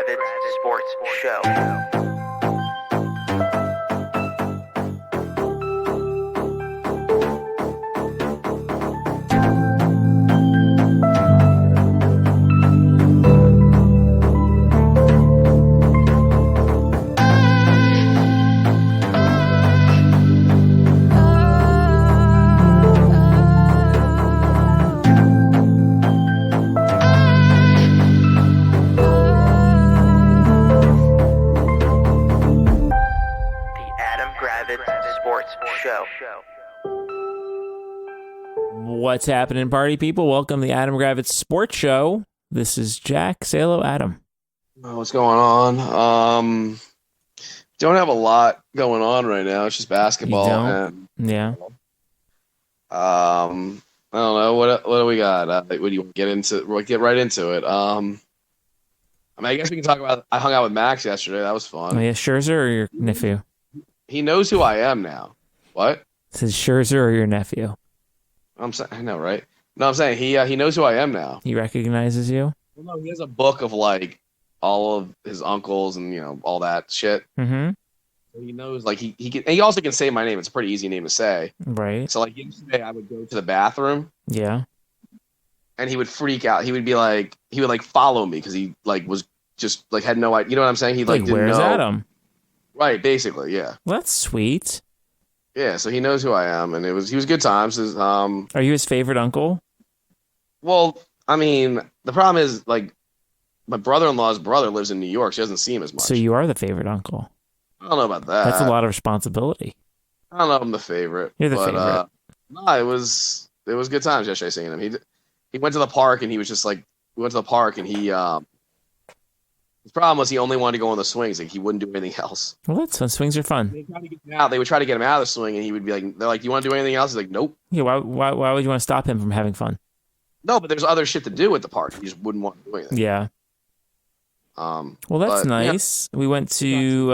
Gravitz Sports Show. What's happening, party people? Welcome to the Adam Gravitz Sports Show. This is Jack. Say hello, Adam. What's going on? Don't have a lot going on right now. It's just basketball. You don't? Yeah. I don't know. What do we got? What do you get into? We'll get right into it. I guess we can talk about. I hung out with Max yesterday. That was fun. Oh, yeah, Scherzer or your nephew? He knows who I am now. What? This is Scherzer or your nephew? I'm saying. I know, right? No, I'm saying he knows who I am now. He recognizes you? Well, no, he has a book of like all of his uncles and all that shit. Mm-hmm. So he knows he can. And he also can say my name. It's a pretty easy name to say. Right. So yesterday, I would go to the bathroom. Yeah. And he would freak out. He would follow me because he was just had no idea. You know what I'm saying? He didn't where's know. Adam? Right, basically, yeah. Well, that's sweet. Yeah, so he knows who I am, and he was good times. Are you his favorite uncle? Well, I mean, the problem is my brother-in-law's brother lives in New York, so he doesn't see him as much. So you are the favorite uncle. I don't know about that. That's a lot of responsibility. I don't know if I'm the favorite. You're the favorite. No, it was good times yesterday seeing him. He went to the park, and he was just we went to the park, and his problem was he only wanted to go on the swings. He wouldn't do anything else. Well, that's fun. Swings are fun. They would try to get him out of the swing, and he would be they're like, "Do you want to do anything else?" He's like, "Nope." Yeah, why would you want to stop him from having fun? No, but there's other shit to do at the park. He just wouldn't want to do anything. Yeah. Well, that's nice. Yeah. We went to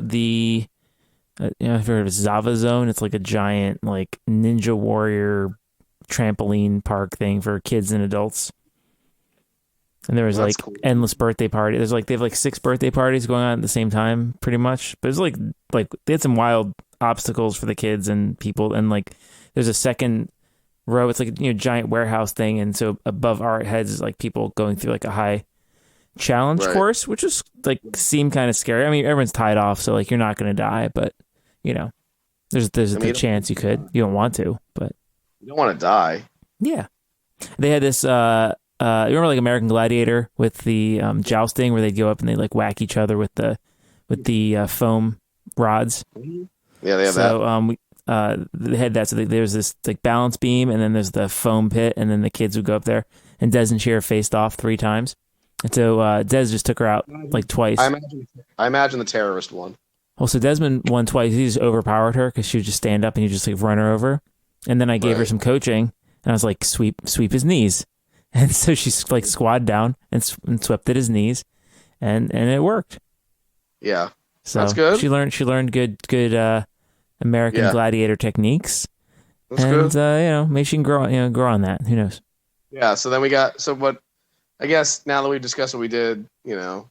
the if you've heard of Zava Zone. It's like a giant Ninja Warrior trampoline park thing for kids and adults. And there was cool. Endless birthday party. There's they have 6 birthday parties going on at the same time, pretty much. But it's they had some wild obstacles for the kids and people. And there's a second row. It's giant warehouse thing. And so above our heads is people going through a high challenge course, which is seemed kind of scary. I mean, everyone's tied off, so you're not going to die, but there's the chance you could. You don't want to, but you don't want to die. Yeah, they had this. You remember American Gladiator with the jousting where they'd go up and they'd whack each other with the foam rods. Yeah, they have that. They had that. So there's this balance beam, and then there's the foam pit, and then the kids would go up there, and Des and Cher faced off 3 times. And so Des just took her out twice. I imagine the terrorist one. Well, so Desmond won twice. He just overpowered her because she would just stand up and you just run her over. And then I gave her some coaching, and I was like, sweep his knees. And so she squatted down and swept at his knees, and it worked. Yeah, so that's good. She learned good American Gladiator techniques. That's good. Maybe she can grow on that. Who knows? Yeah. So then I guess now that we've discussed what we did, the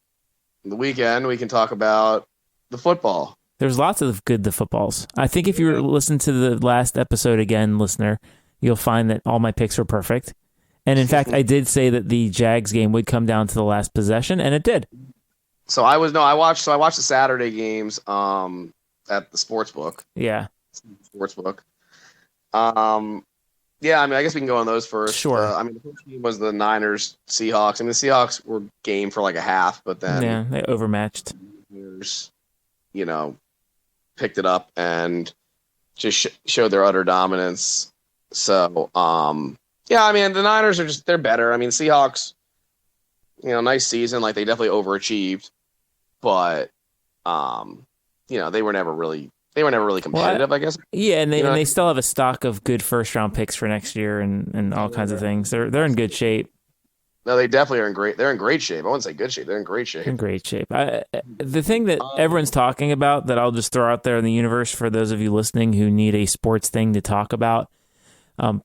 weekend, we can talk about the football. There's lots of the footballs. I think if you listen to the last episode again, listener, you'll find that all my picks were perfect. And in fact, I did say that the Jags game would come down to the last possession, and it did. So I watched the Saturday games at the sportsbook. Yeah. Sportsbook. Yeah, I guess we can go on those first. Sure. The first game was the Niners Seahawks. The Seahawks were game for a half, but then they overmatched. Niners, picked it up and just showed their utter dominance. So, yeah, the Niners they're better. Seahawks, nice season. They definitely overachieved, but, they were never really competitive, I guess. Yeah, and they still have a stock of good first-round picks for next year and all kinds of things. They're in good shape. No, they definitely are in great. They're in great shape. I wouldn't say good shape. They're in great shape. In great shape. The thing that everyone's talking about that I'll just throw out there in the universe for those of you listening who need a sports thing to talk about.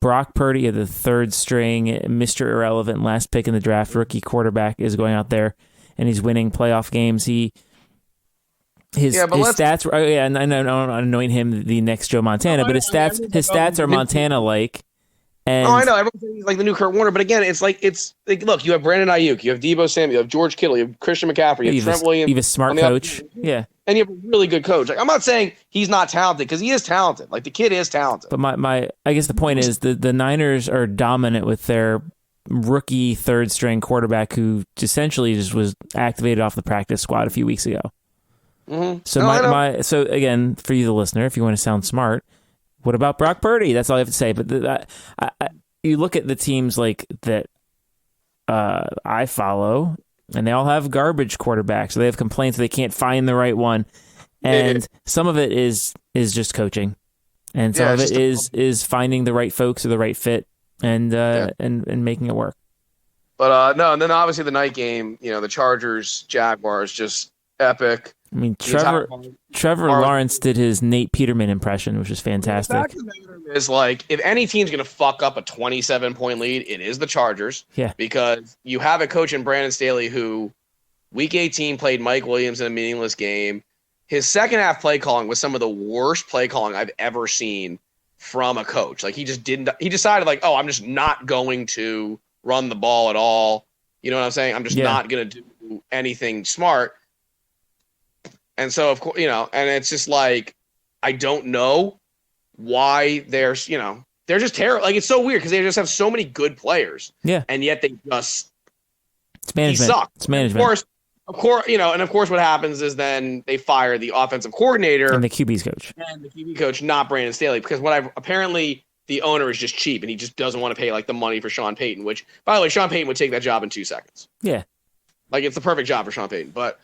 Brock Purdy, the third string, Mr. Irrelevant, last pick in the draft, rookie quarterback, is going out there and he's winning playoff games. His stats. And I know I'm not anointing him the next Joe Montana, but his stats are Montana-like. And I know. Everyone's saying he's like the new Kurt Warner, but again, it's like look, you have Brandon Ayuk, you have Deebo Samuel, you have George Kittle, you have Christian McCaffrey, you have Trent Williams. You have a smart coach. Yeah. And you have a really good coach. Like, I'm not saying he's not talented, because he is talented. Like, the kid is talented. But I guess the point is the Niners are dominant with their rookie third string quarterback who essentially just was activated off the practice squad a few weeks ago. Mm-hmm. So so again, for you, the listener, if you want to sound smart, what about Brock Purdy? That's all I have to say. But you look at the teams like that I follow, and they all have garbage quarterbacks. So they have complaints they can't find the right one, and some of it is just coaching, and some of it is finding the right folks or the right fit, and making it work. But no, and then obviously the night game, the Chargers Jaguars, just epic. I mean, Trevor Lawrence did his Nate Peterman impression, which is fantastic. The fact of the matter is, like, if any team's going to fuck up a 27-point lead, it is the Chargers. Yeah. Because you have a coach in Brandon Staley who, Week 18, played Mike Williams in a meaningless game. His second half play calling was some of the worst play calling I've ever seen from a coach. Like, he decided, like, I'm just not going to run the ball at all. You know what I'm saying? I'm just not going to do anything smart. And so, of course, and it's just like, I don't know why they're just terrible. Like, it's so weird because they just have so many good players. Yeah. And yet they just, it's management. He sucks. It's management. Of course, what happens is then they fire the offensive coordinator and the QB's coach. And the QB coach, not Brandon Staley, because apparently the owner is just cheap and he just doesn't want to pay like the money for Sean Payton, which, by the way, Sean Payton would take that job in 2 seconds. Yeah. Like, it's the perfect job for Sean Payton. But,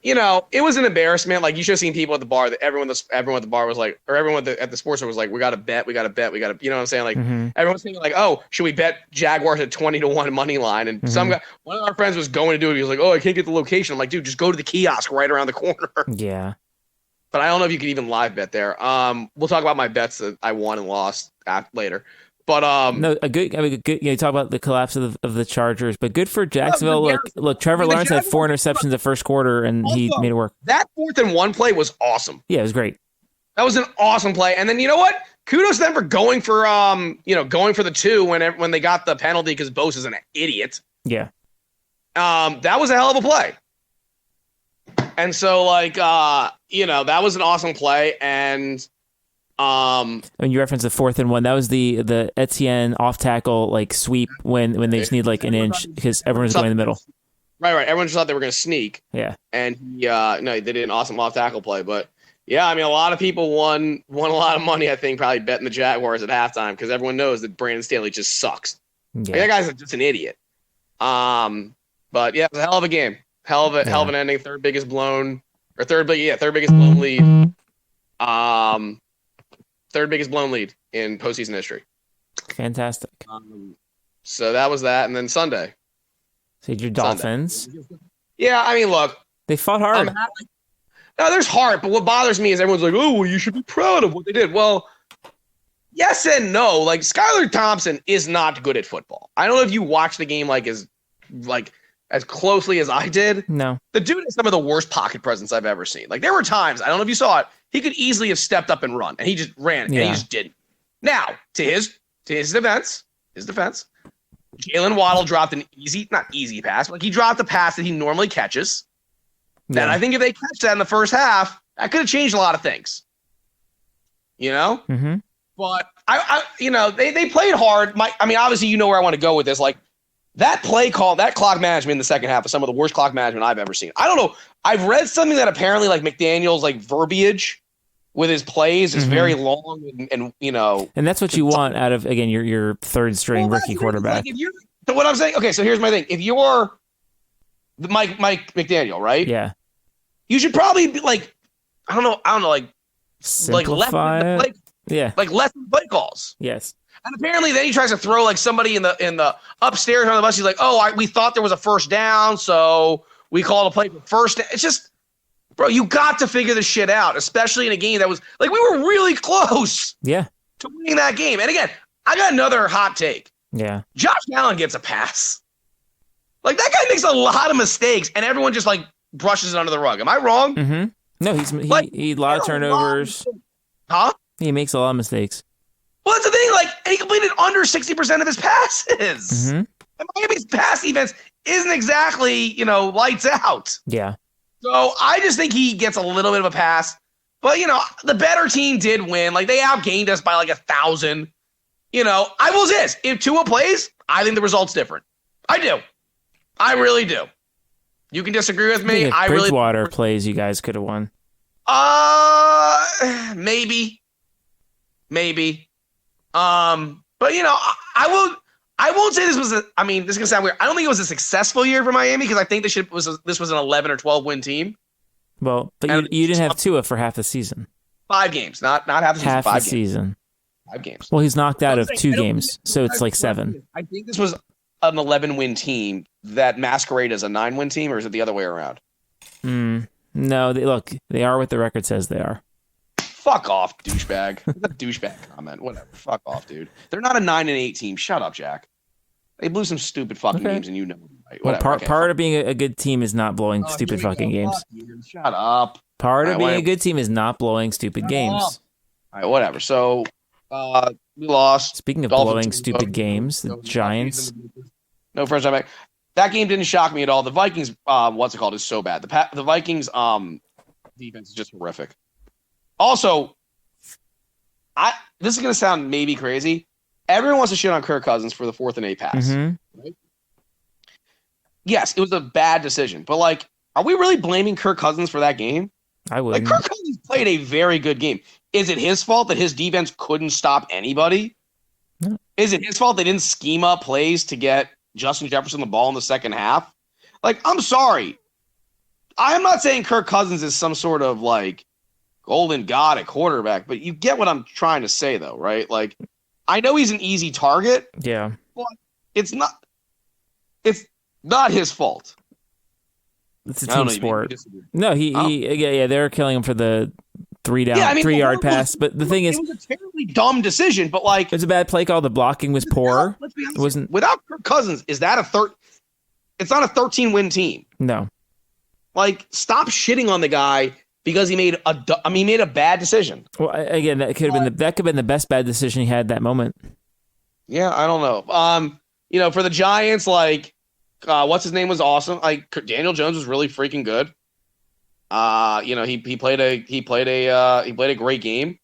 it was an embarrassment. Like, you should have seen people at the bar that everyone at the bar was like, or everyone at the sports store was like, we got to bet. You know what I'm saying? Like, everyone's thinking like, should we bet Jaguars at 20-1 money line? And some guy, one of our friends was going to do it. He was like, I can't get the location. I'm like, dude, just go to the kiosk right around the corner. Yeah. But I don't know if you can even live bet there. We'll talk about my bets that I won and lost later. But no, good. You talk about the collapse of the Chargers, but good for Jacksonville. Look, Trevor Lawrence had 4 interceptions the first quarter, and he made it work. That 4th-and-1 play was awesome. Yeah, it was great. That was an awesome play. And then you know what? Kudos to them for going for the 2 when they got the penalty because Bose is an idiot. Yeah. That was a hell of a play. And so that was an awesome play. And when you reference the 4th-and-1, that was the Etienne off tackle sweep when they just need an inch because everyone's going in the middle. Right. Everyone just thought they were going to sneak. Yeah. And they did an awesome off tackle play. But yeah, I mean, a lot of people won a lot of money. I think probably betting the Jaguars at halftime because everyone knows that Brandon Staley just sucks. Yeah. That guy's just an idiot. But yeah, it was a hell of a game. Hell of an ending. Third biggest blown lead. Third biggest blown lead in postseason history. Fantastic. So that was that, and then Sunday. So your Dolphins. Yeah, I mean, look. They fought hard. No, there's heart, but what bothers me is everyone's like, well, you should be proud of what they did. Well, yes and no. Like, Skylar Thompson is not good at football. I don't know if you watched the game as closely as I did. No. The dude has some of the worst pocket presence I've ever seen. Like, there were times, I don't know if you saw it, he could easily have stepped up and run, and he just ran, and he just didn't. Now, to his defense, Jalen Waddle dropped an not easy pass, but he dropped a pass that he normally catches. Yeah. And I think if they catch that in the first half, that could have changed a lot of things. Mm-hmm. But they played hard. Obviously, where I want to go with this. Like, that play call, that clock management in the second half is some of the worst clock management I've ever seen. I don't know. I've read something that apparently McDaniel's verbiage with his plays is very long and. And that's what you want out of, again, your third string rookie quarterback. So what I'm saying, okay, so here's my thing. If you're Mike McDaniel, right? Yeah. You should probably be simplify less play calls. Yes. And apparently then he tries to throw somebody in the upstairs on the bus. He's like, we thought there was a first down, so we called a play for first down. It's just, bro, you got to figure this shit out, especially in a game that was we were really close to winning that game. And again, I got another hot take. Yeah. Josh Allen gets a pass. Like, that guy makes a lot of mistakes, and everyone just, like, brushes it under the rug. Am I wrong? Mm-hmm. No, he a lot of turnovers. Huh? He makes a lot of mistakes. Well, that's the thing. Like, and he completed under 60% of his passes. Mm-hmm. And Miami's pass defense isn't exactly, lights out. Yeah. So I just think he gets a little bit of a pass. But, the better team did win. Like, they outgained us by, like, 1,000. I will say this. If Tua plays, I think the result's different. I do. I really do. You can disagree with me. If Bridgewater plays, you guys could have won. Maybe. But I won't say this was this is gonna sound weird. I don't think it was a successful year for Miami because I think this was an 11 or 12 win team. Well, but you didn't have Tua for half the season. 5 games, not half the season. Half 5 the games. Season. 5 games. Well, he's knocked out of 2 games, so it's like 7. I think this was an 11-win team that masqueraded as a 9-win team, or is it the other way around? No, they are what the record says they are. Fuck off, douchebag. That's a douchebag comment. Whatever. Fuck off, dude. They're not a 9-8 team. Shut up, Jack. They blew some stupid fucking games, and right? Well, part of being a good team is not blowing stupid fucking games. Shut up. Part of being a good team is not blowing stupid games. All right, whatever. So, we lost. Speaking of blowing stupid games, the Giants. No first time back. That game didn't shock me at all. The Vikings, is so bad. The Vikings defense is just horrific. Also, this is going to sound maybe crazy. Everyone wants to shit on Kirk Cousins for the 4th and 8 pass. Mm-hmm. Right? Yes, it was a bad decision. But, like, are we really blaming Kirk Cousins for that game? I wouldn't. Like, Kirk Cousins played a very good game. Is it his fault that his defense couldn't stop anybody? No. Is it his fault they didn't scheme up plays to get Justin Jefferson the ball in the second half? Like, I'm sorry. I'm not saying Kirk Cousins is some sort of, like, golden god at quarterback, but you get what I'm trying to say, though, right? Like, I know he's an easy target. Yeah. But it's not his fault. It's a team sport. No, they're killing him for the 3-yard pass. But the thing is, it was a terribly dumb decision. But like, it's a bad play call. The blocking was poor. Let's be honest, it wasn't without Kirk Cousins. Is that it's not a 13-win team. No. Like, stop shitting on the guy because he made a bad decision. Well, again, that could have been the best bad decision he had that moment. Yeah, I don't know. For the Giants, like, what's his name was awesome. Like, Daniel Jones was really freaking good. He played a great game.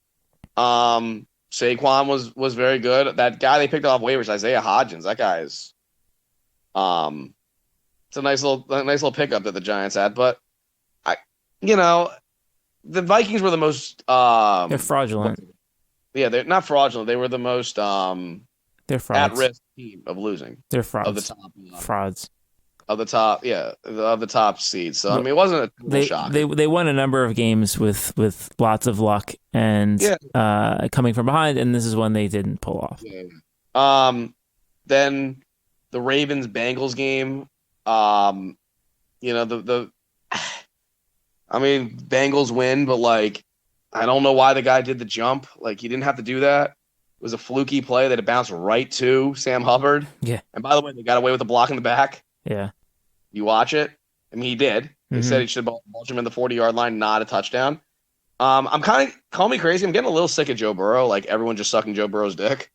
Saquon was very good. That guy they picked off waivers, Isaiah Hodgins. That guy is, it's a nice little pickup that the Giants had. But the Vikings were the most. They're fraudulent. Yeah, they're not fraudulent. They were the most they're frauds. at-risk team of losing. They're frauds. Of the top frauds. Of the top seeds. So, it wasn't a shock. They won a number of games with lots of luck and coming from behind, and this is one they didn't pull off. Yeah. Then the Ravens-Bengals game, Bengals win, but, like, I don't know why the guy did the jump. Like, he didn't have to do that. It was a fluky play that it bounced right to Sam Hubbard. Yeah. And by the way, they got away with the block in the back. Yeah. You watch it. I mean, he did. They said he should have mulched him in the 40-yard line, not a touchdown. I'm kind of, call me crazy, I'm getting a little sick of Joe Burrow, like everyone just sucking Joe Burrow's dick.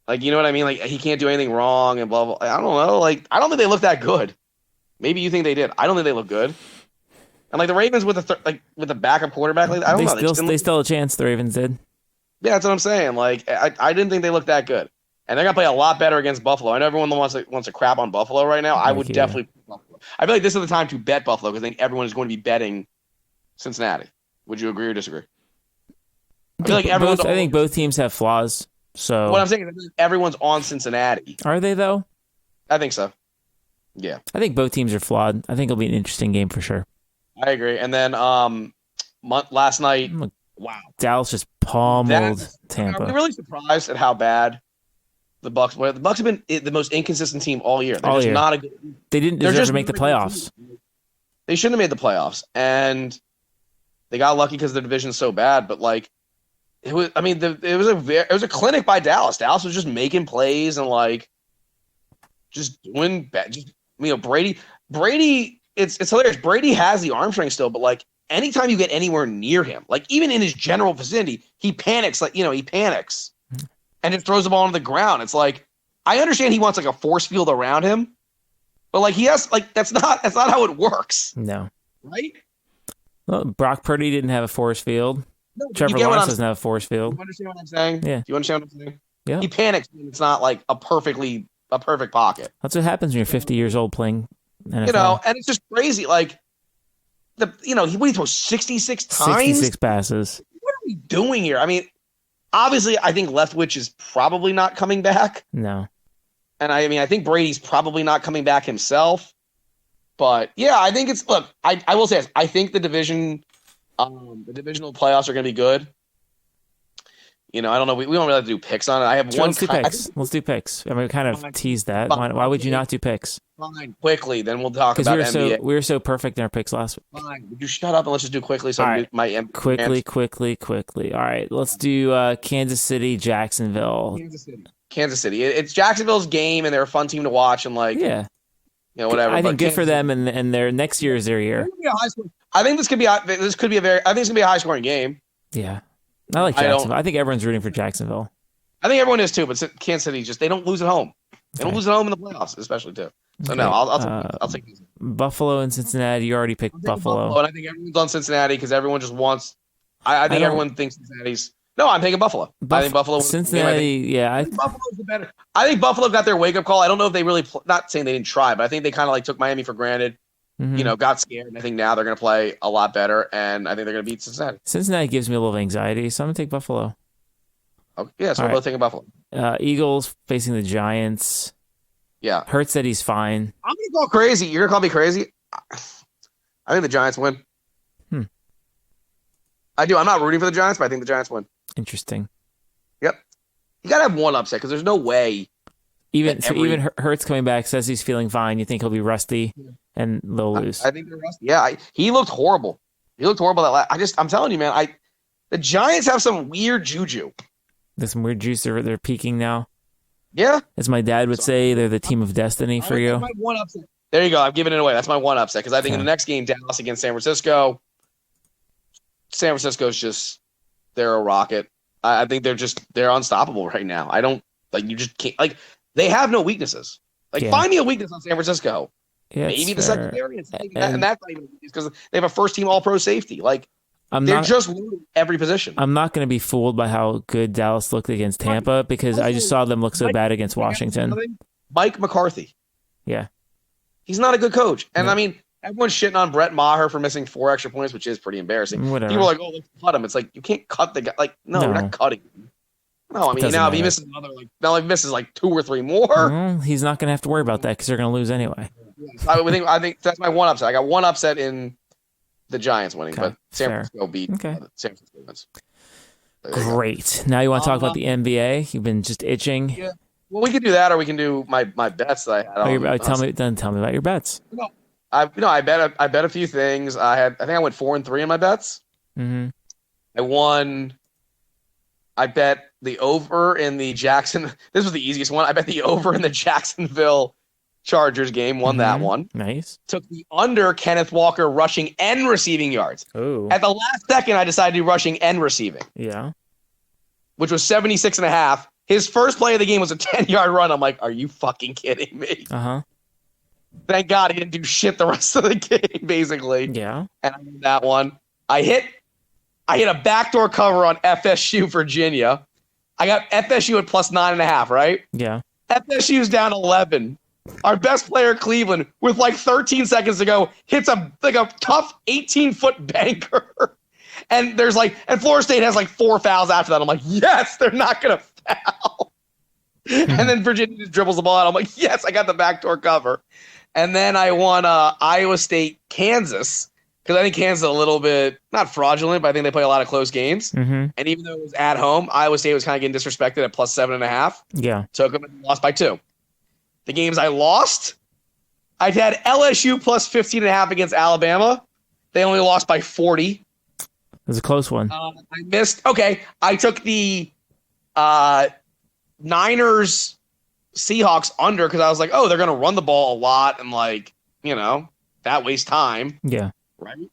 Like, you know what I mean? Like, he can't do anything wrong and blah, blah. I don't know. Like, I don't think they look that good. Maybe you think they did. I don't think they look good. And, like, the Ravens with the backup quarterback, like, I don't know. They still had a chance, the Ravens did. Yeah, that's what I'm saying. Like, I didn't think they looked that good. And they're going to play a lot better against Buffalo. I know everyone wants to crap on Buffalo right now. I would definitely – I feel like this is the time to bet Buffalo because I think everyone is going to be betting Cincinnati. Would you agree or disagree? I feel like I think both teams have flaws. So what I'm saying is everyone's on Cincinnati. Are they, though? I think so. Yeah. I think both teams are flawed. I think it'll be an interesting game for sure. I agree. And then last night – wow. Dallas just pummeled Tampa. I'm really surprised at how bad the Bucs were. The Bucs have been the most inconsistent team all year. Not a good. They didn't deserve to make the playoffs. They shouldn't have made the playoffs, and they got lucky because their division is so bad. But like, it was. I mean, it was a clinic by Dallas. Dallas was just making plays and like just doing bad. Just Brady. It's hilarious. Brady has the arm strength still, but like anytime you get anywhere near him, like even in his general vicinity, he panics. He panics and just throws the ball on the ground. It's like I understand he wants like a force field around him, but like he has like that's not how it works. No, right? Well, Brock Purdy didn't have a force field. No, Trevor Lawrence doesn't have a force field. You understand what I'm saying? Yeah. Do you understand what I'm saying? Yeah. He panics when it's not like a perfect pocket. That's what happens when you're 50 years old playing NFL. And it's just crazy. Like he throws 66 times. 66 passes. What are we doing here? I mean, obviously, I think Leftwich is probably not coming back. No. And I think Brady's probably not coming back himself. But yeah, I think I will say this. I think the divisional playoffs are going to be good. I don't know. We don't really have to do picks on it. I have sure, one. Let's do picks. Let's do picks. I mean, we kind of teased that. Why would you not do picks? Fine, quickly. Then we'll talk about NBA. We were so perfect in our picks last week. Fine. Would you shut up and let's just do quickly? So right. quickly. All right. Let's do Kansas City, Jacksonville. Kansas City. It's Jacksonville's game, and they're a fun team to watch. And whatever. I think good for them, and their next year is their year. I think this could be a high scoring game. Yeah. I like Jacksonville. I think everyone's rooting for Jacksonville. I think everyone is too, but Kansas City they don't lose at home. They don't lose at home in the playoffs, especially too. So okay. no, I'll take these. Buffalo and Cincinnati. You already picked Buffalo. And I think everyone's on Cincinnati because everyone just wants. I think everyone thinks Cincinnati's. No, I'm taking Buffalo. I think Buffalo. Cincinnati. I think Buffalo's the better. I think Buffalo got their wake up call. I don't know if they really. Not saying they didn't try, but I think they kind of like took Miami for granted. Mm-hmm. Got scared, and I think now they're going to play a lot better, and I think they're going to beat Cincinnati. Cincinnati gives me a little anxiety, so I'm going to take Buffalo. Okay. Yeah, so we're both taking Buffalo. Eagles facing the Giants. Yeah. Hurts said he's fine. I'm going to go crazy. You're going to call me crazy? I think the Giants win. I do. I'm not rooting for the Giants, but I think the Giants win. Interesting. Yep. You got to have one upset because there's no way. Even Hurts coming back says he's feeling fine. You think he'll be rusty and they'll lose? I think they're rusty. Yeah, he looked horrible. I'm telling you, man. The Giants have some weird juju. There's some weird juice. They're peaking now. Yeah, as my dad would say, they're the team of destiny for you. My one upset. There you go. I've given it away. That's my one upset because I think in the next game, Dallas against San Francisco. San Francisco's just they're a rocket. I think they're unstoppable right now. I don't you just can't they have no weaknesses. Find me a weakness on San Francisco. Yeah, maybe the secondary, and that's not even because they have a first-team All-Pro safety. They're just losing every position. I'm not going to be fooled by how good Dallas looked against Tampa because I just saw them look so bad against Washington. Mike McCarthy. Yeah, he's not a good coach, and everyone's shitting on Brett Maher for missing 4 extra points, which is pretty embarrassing. Whatever. People are like, "Oh, let's cut him." It's like you can't cut the guy. No, we're not cutting him. No, if he misses another, now he misses 2 or 3 more. Well, he's not going to have to worry about that because they're going to lose anyway. I think that's my one upset. I got one upset in the Giants winning, but San Francisco beat San Francisco wins. Great. Now you want to talk about the NBA? You've been just itching. Yeah. Well, we can do that, or we can do my bets that I had. Tell me about your bets. No, I bet a few things. I think I went 4-3 in my bets. Mm-hmm. I bet the over in the Jackson. This was the easiest one. I bet the over in the Jacksonville Chargers game. Won that one. Nice. Took the under Kenneth Walker rushing and receiving yards. Oh. At the last second, I decided to do rushing and receiving. Yeah. Which was 76.5. His first play of the game was a 10-yard run. I'm like, are you fucking kidding me? Uh-huh. Thank God he didn't do shit the rest of the game, basically. Yeah. And I did that one. I hit a backdoor cover on FSU, Virginia. I got FSU at plus 9.5, right? Yeah. FSU's down 11. Our best player, Cleveland, with 13 seconds to go, hits a tough 18-foot banker. And and Florida State has 4 fouls after that. I'm like, yes, they're not going to foul. And then Virginia just dribbles the ball out. I'm like, yes, I got the backdoor cover. And then I won Iowa State, Kansas. Because I think Kansas is a little bit, not fraudulent, but I think they play a lot of close games. Mm-hmm. And even though it was at home, Iowa State was kind of getting disrespected at plus 7.5. Yeah. Took them and lost by 2. The games I lost, I had LSU plus 15.5 against Alabama. They only lost by 40. It was a close one. I missed. Okay. I took the Niners Seahawks under because I was like, oh, they're going to run the ball a lot and that wastes time. Yeah. Right?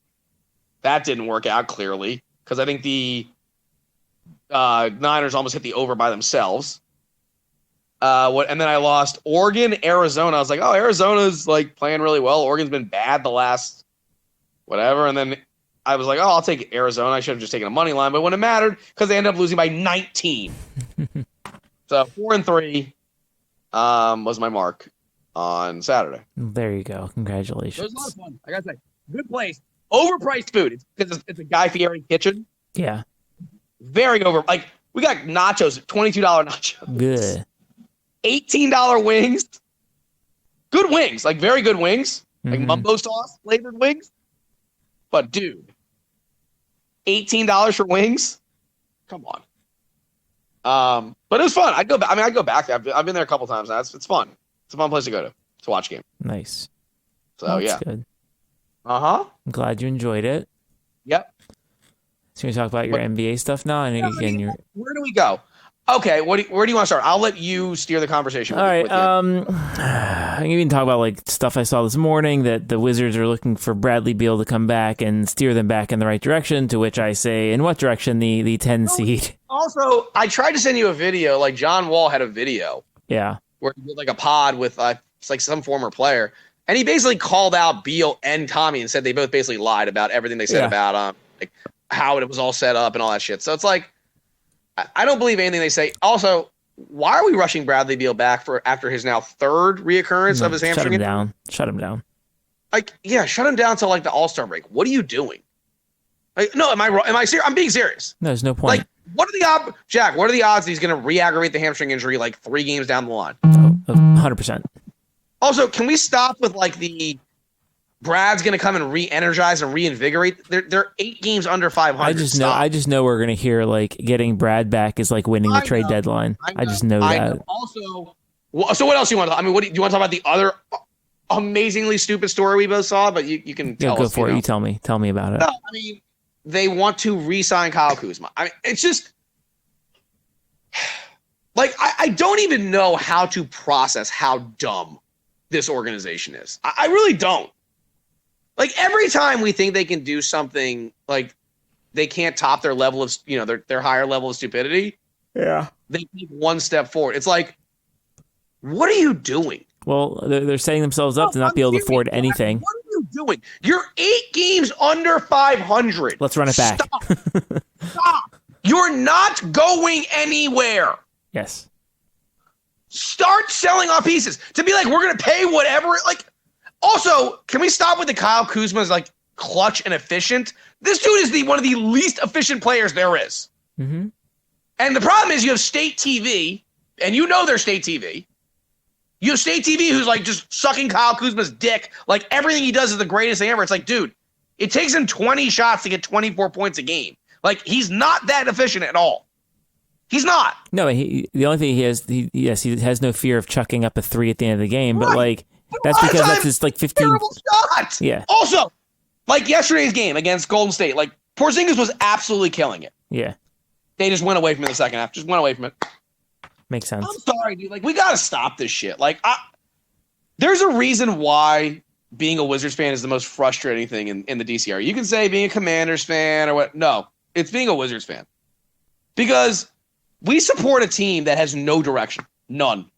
That didn't work out clearly because I think the Niners almost hit the over by themselves. And then I lost Oregon, Arizona. I was like, oh, Arizona's like playing really well. Oregon's been bad the last whatever. And then I was like, oh, I'll take Arizona. I should have just taken a money line, but when it mattered because they ended up losing by 19. So 4-3 was my mark on Saturday. There you go. Congratulations. It was a lot of fun. I gotta say, good place. Overpriced food. It's because it's a Guy Fieri kitchen. Yeah. Very over. Like we got nachos, $22 nachos. Good. $18 wings. Good wings, like very good wings, like mumbo sauce flavored wings. But dude, $18 for wings? Come on. But it was fun. I'd go back. I mean, I'd go back. I've been there a couple times now. It's fun. It's a fun place to go to watch a game. Nice. So that's yeah. Good. I'm glad you enjoyed it. Yep. So you talk about your NBA stuff now? I know where do we go? Okay, where do you want to start? I'll let you steer the conversation. All right. I can even talk about like stuff I saw this morning that the Wizards are looking for Bradley Beal to come back and steer them back in the right direction. To which I say, in what direction? The 10 seed. Also, I tried to send you a video. Like John Wall had a video. Yeah. Where he did like a pod with it's like some former player, and he basically called out Beal and Tommy and said they both basically lied about everything they said about like how it was all set up and all that shit. So it's like. I don't believe anything they say. Also, why are we rushing Bradley Beal back after his now third reoccurrence of his hamstring? Shut him down. Like, yeah, shut him down till like the All-Star break. What are you doing? Like, no, am I serious? I'm being serious. No, there's no point. Like, what are the odds, Jack? What are the odds he's going to re-aggravate the hamstring injury like 3 games down the line? 100%. Also, can we stop with like the Brad's going to come and re-energize and reinvigorate? They're 8 games under 500. I just know we're going to hear like getting Brad back is like winning the trade deadline. I just know that. Also, so what else do you want to talk? I mean, do you want to talk about the other amazingly stupid story we both saw? But you can tell us. Go for it. You tell me about it. No, I mean, they want to re-sign Kyle Kuzma. I mean, it's just like I don't even know how to process how dumb this organization is. I really don't. Like every time we think they can do something, like they can't top their level of, their higher level of stupidity. Yeah. They take one step forward. It's like, what are you doing? Well, they're setting themselves up to not be able to afford anything. What are you doing? You're 8 games under 500. Let's run it back. Stop. You're not going anywhere. Yes. Start selling off pieces to be like, we're going to pay whatever. Like, also, can we stop with the Kyle Kuzma is like clutch and efficient? This dude is one of the least efficient players there is. Mm-hmm. And the problem is you have state TV, and they're state TV. You have state TV who's like just sucking Kyle Kuzma's dick. Like everything he does is the greatest thing ever. It's like, dude, it takes him 20 shots to get 24 points a game. Like he's not that efficient at all. He's not. No, the only thing he has no fear of chucking up a 3 at the end of the game, but like. That's because that's his like 15 terrible shot. Yeah. Also, like yesterday's game against Golden State, like Porzingis was absolutely killing it. Yeah. They just went away from it in the second half. Just went away from it. Makes sense. I'm sorry, dude. Like we gotta stop this shit. Like, there's a reason why being a Wizards fan is the most frustrating thing in the DC area. You can say being a Commanders fan or what. No, it's being a Wizards fan because we support a team that has no direction, none.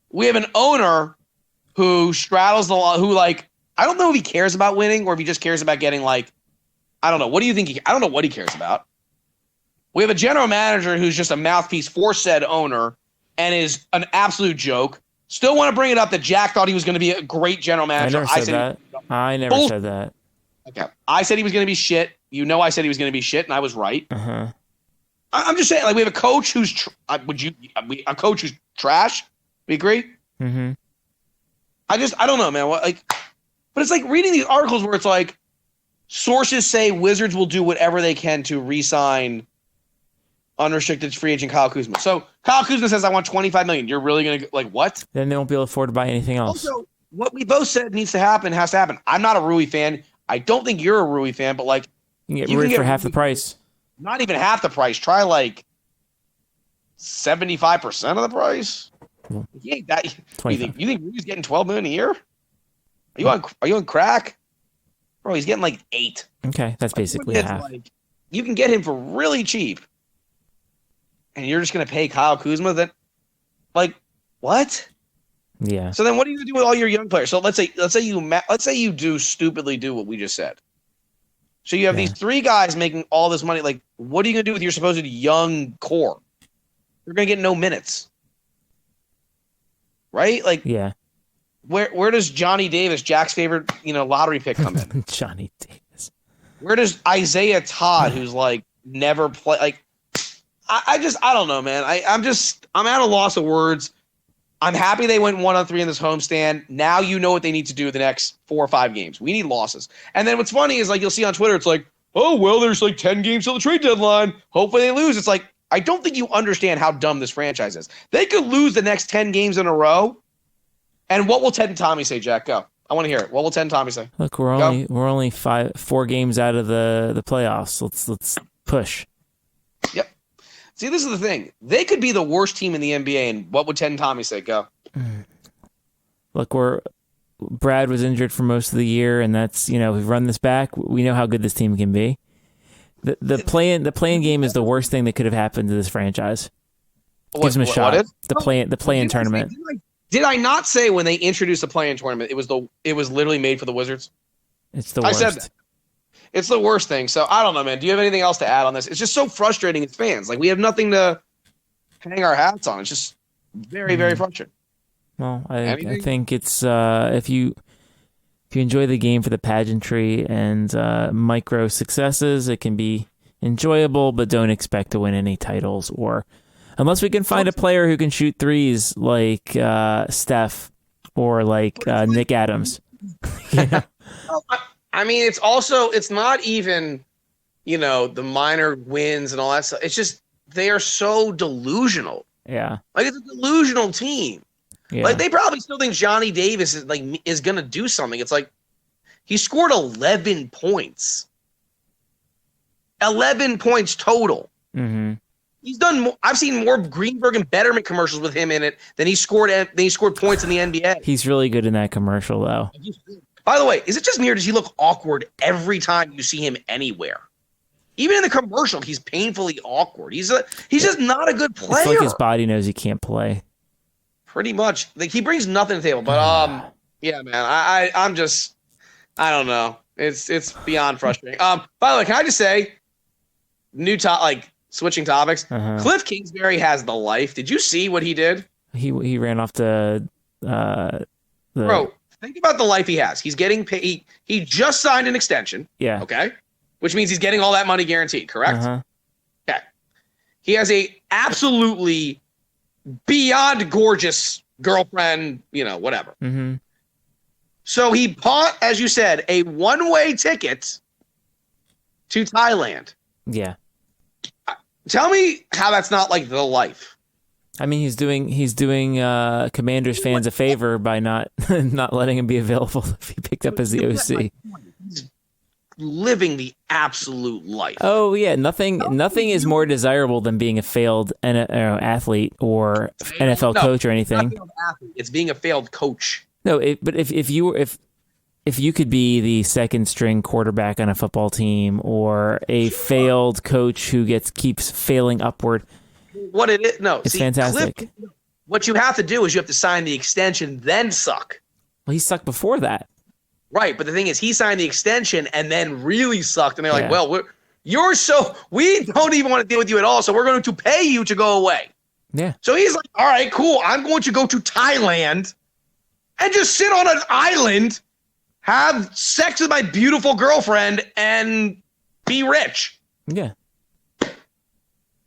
We have an owner who straddles the law, who like, I don't know if he cares about winning or if he just cares about getting like, I don't know. What do you think? I don't know what he cares about. We have a general manager who's just a mouthpiece for said owner and is an absolute joke. Still want to bring it up that Jack thought he was going to be a great general manager. I never said that. Okay. I said he was going to be shit. I said he was going to be shit and I was right. Uh-huh. I'm just saying, like, we have a coach who's, a coach who's trash? We agree? Mm-hmm. I don't know, man. But it's like reading these articles where it's like sources say Wizards will do whatever they can to re-sign unrestricted free agent Kyle Kuzma. So Kyle Kuzma says, I want $25 million. You're really going to, like, what? Then they won't be able to afford to buy anything else. Also, what we both said needs to happen has to happen. I'm not a Rui fan. I don't think you're a Rui fan, but like, you can get Rui for half the price. Not even half the price. Try like 75% of the price. He ain't that. 25. You think Rudy's getting $12 million a year? Are you on crack? Bro, he's getting like 8. Okay, that's basically half. Like, you can get him for really cheap, and you're just gonna pay Kyle Kuzma that, like, what? Yeah. So then, what are you gonna do with all your young players? So let's say you do stupidly do what we just said. So you have these 3 guys making all this money. Like, what are you gonna do with your supposed young core? You're gonna get no minutes, right? Like, yeah. Where does Johnny Davis, Jack's favorite, lottery pick, come in? Johnny Davis. Where does Isaiah Todd, who's like never play, like, I don't know, man. I'm at a loss of words. I'm happy they went 1-3 in this homestand. Now you know what they need to do the next 4 or 5 games. We need losses. And then what's funny is, like, you'll see on Twitter, it's like, oh, well, there's like 10 games till the trade deadline. Hopefully they lose. It's like, I don't think you understand how dumb this franchise is. They could lose the next 10 games in a row. And what will Ted and Tommy say, Jack? Go. I want to hear it. What will Ted and Tommy say? Look, we're only 4 games out of the playoffs. Let's push. Yep. See, this is the thing. They could be the worst team in the NBA, and what would Ted and Tommy say? Go. Look, Brad was injured for most of the year, and that's, we've run this back. We know how good this team can be. The play-in game is the worst thing that could have happened to this franchise. Gives them a shot. The play-in tournament. Did I not say when they introduced the play-in tournament, it was literally made for the Wizards? It's the worst. I said that. It's the worst thing. So I don't know, man. Do you have anything else to add on this? It's just so frustrating as fans. Like, we have nothing to hang our hats on. It's just very, very frustrating. Well, I think it's if you enjoy the game for the pageantry and micro successes, it can be enjoyable, but don't expect to win any titles, or unless we can find a player who can shoot threes like Steph or like Nick Adams. I mean, it's not even, the minor wins and all that stuff. It's just they are so delusional. Yeah. Like, it's a delusional team. Yeah. Like, they probably still think Johnny Davis is going to do something. It's like, he scored 11 points. 11 points total. Mm-hmm. He's done more. I've seen more Greenberg and Betterment commercials with him in it than he scored points in the NBA. He's really good in that commercial, though. By the way, is it just me or does he look awkward every time you see him anywhere? Even in the commercial, he's painfully awkward. He's just not a good player. It's like his body knows he can't play. Pretty much. Like, he brings nothing to the table. But yeah, man, I'm just, I don't know. It's beyond frustrating. By the way, can I just say, switching topics. Cliff Kingsbury has the life. Did you see what he did? He ran off to Bro, think about the life he has. He's getting paid. He just signed an extension. Yeah. Okay. Which means he's getting all that money guaranteed, correct? Okay. He has a absolutely beyond gorgeous girlfriend, whatever. Mm-hmm. So he bought, as you said, a one-way ticket to Thailand. Yeah. Tell me how that's not like the life. I mean, he's doing Commanders fans a favor by not letting him be available if he picked up as the OC. He's living the absolute life. Oh yeah, nothing is more desirable than being a failed athlete or NFL coach or anything. It's being a failed coach. No, but if you could be the second string quarterback on a football team or a failed coach who keeps failing upward. What it is? No, it's fantastic. Cliff, what you have to do is you have to sign the extension, then suck. Well, he sucked before that. Right, but the thing is, he signed the extension and then really sucked. And they're like, well, we don't even want to deal with you at all, so we're going to pay you to go away. Yeah. So he's like, all right, cool. I'm going to go to Thailand and just sit on an island, have sex with my beautiful girlfriend, and be rich. Yeah.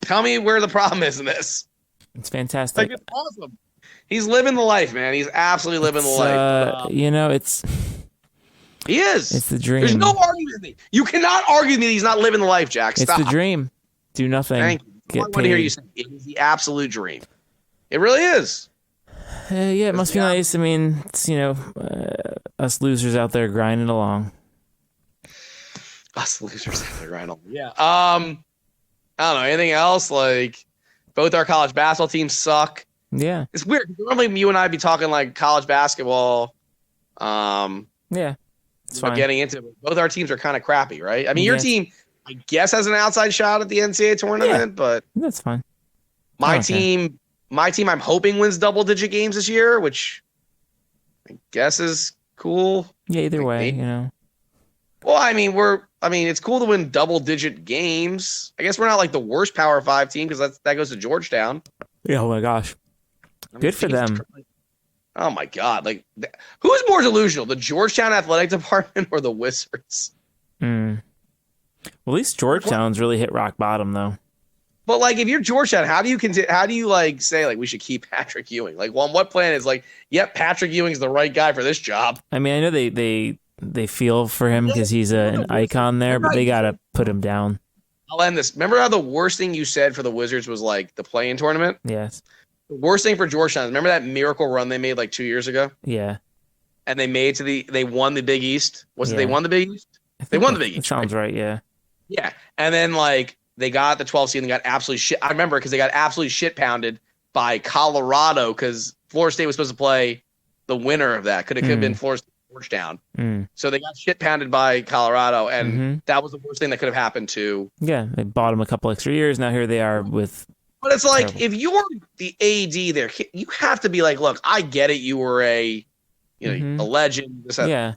Tell me where the problem is in this. It's fantastic. Like, it's awesome. He's living the life, man. He's absolutely living the life. He is. It's the dream. There's no argument with me. You cannot argue with me that he's not living the life, Jack. Stop. It's the dream. Do nothing. Thank you. I want to hear you say it is the absolute dream. It really is. Yeah, it must be nice. I mean, it's, us losers out there grinding along. Us losers out there grinding along. Yeah. I don't know. Anything else? Like, both our college basketball teams suck. Yeah. It's weird. Normally, you and I be talking like college basketball. Yeah. It's fine. Getting into it. Both our teams are kind of crappy, right? I mean, your team, I guess, has an outside shot at the NCAA tournament, but that's fine. My team, I'm hoping wins double-digit games this year, which I guess is cool. Yeah, either way, you know. Well, I mean, it's cool to win double-digit games. I guess we're not like the worst Power 5 team because that goes to Georgetown. Yeah, oh my gosh. Good for them. Oh my God! Like, who's more delusional, the Georgetown athletic department or the Wizards? Well, at least Georgetown's really hit rock bottom, though. But like, if you're Georgetown, how do you like say like we should keep Patrick Ewing? Like, well, what plan is like? Yep, Patrick Ewing's the right guy for this job. I mean, I know they feel for him because he's an icon there, but they gotta put him down. I'll end this. Remember how the worst thing you said for the Wizards was like the play-in tournament? Yes. The worst thing for Georgetown. Remember that miracle run they made like 2 years ago? Yeah. And they won the Big East. Was it they won the Big East? They won the Big East. Sounds right. Yeah. Yeah. And then like they got the 12th seed and got absolutely shit. I remember because they got absolutely shit pounded by Colorado because Florida State was supposed to play the winner of that. Could have been Florida State Georgetown. So they got shit pounded by Colorado, and that was the worst thing that could have happened to. Yeah, they bought them a couple extra years. Now here they are with. But it's like, if you're the AD there, you have to be like, look, I get it. You were a legend. Yeah.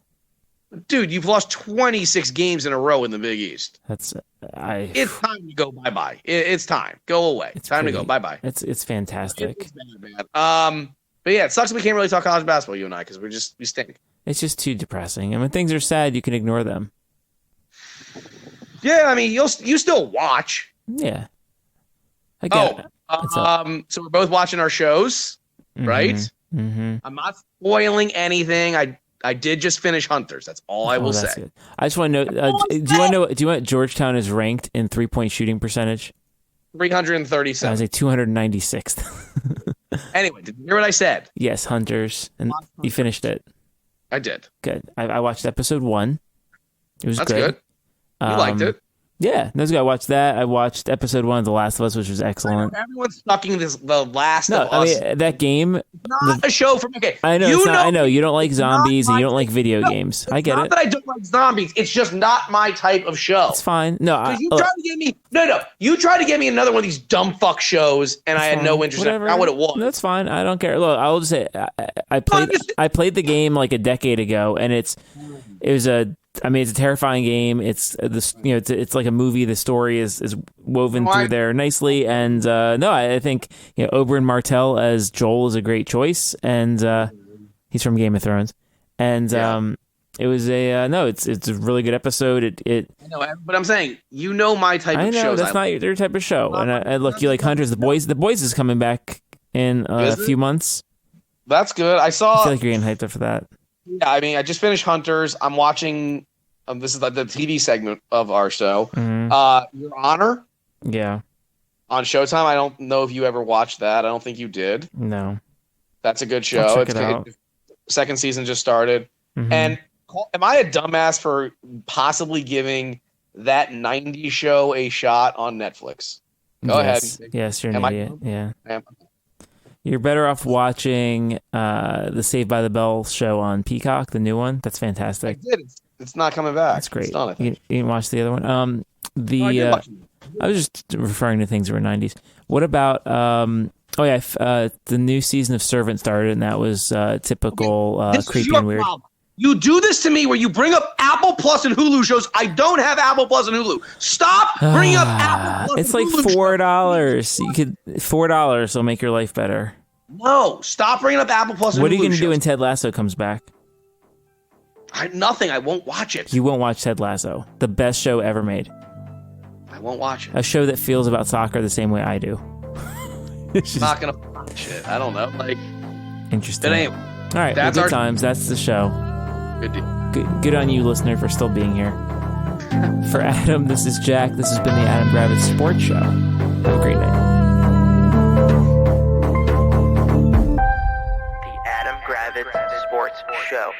Dude, you've lost 26 games in a row in the Big East. It's time to go bye-bye. It's time. Go away. It's time to go bye-bye. It's fantastic. It's bad. But yeah, it sucks we can't really talk college basketball, you and I, because we stink. It's just too depressing. And when things are sad, you can ignore them. Yeah, I mean, you still watch. Yeah. So we're both watching our shows, right? Mm-hmm. I'm not spoiling anything. I did just finish Hunters. That's all I will say. Good. I just want to know. Do you want to know what Georgetown is ranked in 3-point shooting percentage? 337. I was like 296th. Anyway, did you hear what I said? Yes, Hunters, and you finished it. I did. Good. I watched episode 1. It was That's good. You liked it. Yeah, that's good. I watched that. I watched episode 1 of The Last of Us, which was excellent. Everyone's sucking The Last of Us. I mean, that game. Not a show from. Okay, I know. I know you don't like zombies and you don't like video games. I get it. Not that I don't like zombies. It's just not my type of show. It's fine. No, you tried to get me. No. You tried to get me another one of these dumb fuck shows, and I had no interest. Whatever. Not what it was. That's fine. I don't care. Look, I'll just say I played the game like a decade ago, and it's a terrifying game. It's it's like a movie. The story is woven through there nicely, and I think Oberyn Martell as Joel is a great choice, and he's from Game of Thrones, and it was it's a really good episode. I know, but I'm saying my type of show. I know that's not your type of show, and I look, you like Hunters. The Boys is coming back in a few months. That's good. I feel like you're getting hyped up for that. Yeah, I mean, I just finished Hunters. I'm watching. This is like the TV segment of our show. Mm-hmm. Your Honor. Yeah. On Showtime. I don't know if you ever watched that. I don't think you did. No. That's a good show. I'll check it out. Second season just started. Mm-hmm. And am I a dumbass for possibly giving that 90s show a shot on Netflix? Go ahead. Yes, you're an idiot. Yeah. You're better off watching the Saved by the Bell show on Peacock, the new one. That's fantastic. I did. It's not coming back. That's great. It's done, you didn't watch the other one? I was just referring to things that were 90s. What about the new season of Servant started, and that was typical creepy and weird. Problem. You do this to me where you bring up Apple Plus and Hulu shows. I don't have Apple Plus and Hulu. Stop bringing up Apple Plus. It's like $4. You could $4 will make your life better. No, stop bringing up Apple Plus and Hulu. What are you going to do when Ted Lasso comes back? Nothing. I won't watch it. You won't watch Ted Lasso, the best show ever made. I won't watch it. A show that feels about soccer the same way I do. I'm not gonna watch it. I don't know. Like, interesting. But anyway, all right. That's good times. That's the show. Good deal. Good on you, listener, for still being here. For Adam, this is Jack. This has been the Adam Gravitz Sports Show. Have a great night. The Adam Gravitz Sports Show.